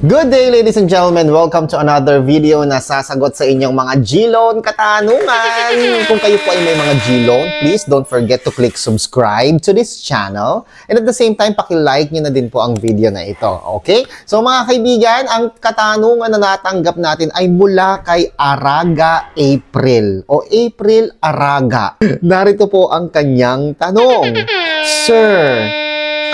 Good day, ladies and gentlemen. Welcome to another video na sasagot sa inyong mga G-Loan katanungan. Kung kayo po ay may mga G-Loan, please don't forget to click subscribe to this channel. And at the same time, paki-like nyo na din po ang video na ito. Okay? So mga kaibigan, ang katanungan na natanggap natin ay mula kay Araga April o April Araga. Narito po ang kanyang tanong. Sir,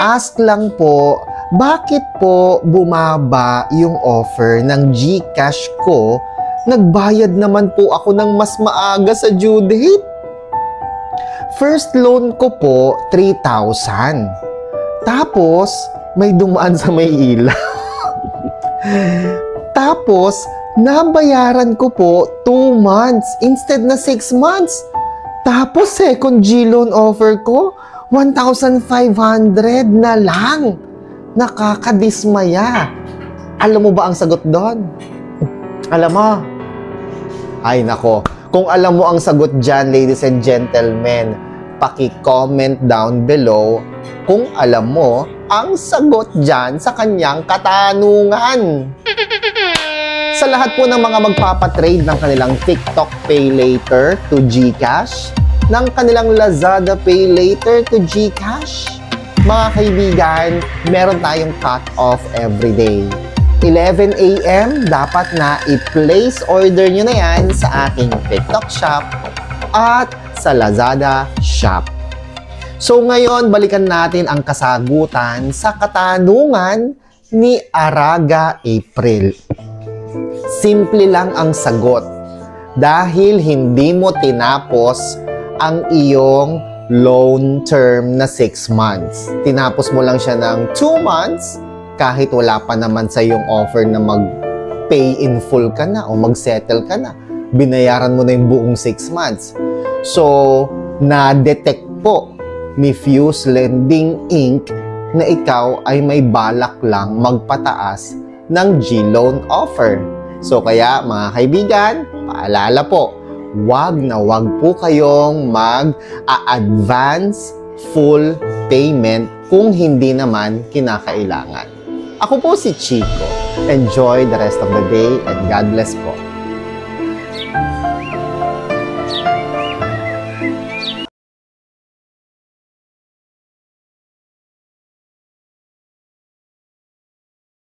ask lang po, bakit po bumaba yung offer ng GCash ko? Nagbayad naman po ako ng mas maaga sa due date. First loan ko po, 3,000. Tapos, may dumaan sa may ilaw. Tapos, nabayaran ko po 2 months instead na 6 months. Tapos, second G-loan offer ko, 1,500 na lang. Nakakadismaya. Alam mo ba ang sagot doon? Alam mo? Ay nako, kung alam mo ang sagot dyan, ladies and gentlemen, paki-comment down below kung alam mo ang sagot dyan sa kanyang katanungan. Sa lahat po ng mga magpapatrade ng kanilang TikTok Pay Later to GCash, ng kanilang Lazada Pay Later to GCash, mga kaibigan, meron tayong cut-off every day. 11 AM, dapat na i-place order nyo na yan sa aking TikTok shop at sa Lazada shop. So ngayon, balikan natin ang kasagutan sa katanungan ni Araga April. Simple lang ang sagot. Dahil hindi mo tinapos ang iyong loan term na 6 months. Tinapos mo lang siya ng 2 months kahit wala pa naman sa iyong offer na mag-pay in full ka na o mag-settle ka na. Binayaran mo na yung buong 6 months. So, na-detect po ni Fuse Lending Inc. na ikaw ay may balak lang magpataas ng G-loan offer. So, kaya mga kaibigan, paalala po, wag na wag po kayong mag-a-advance full payment kung hindi naman kinakailangan. Ako po si Chico. Enjoy the rest of the day and God bless po.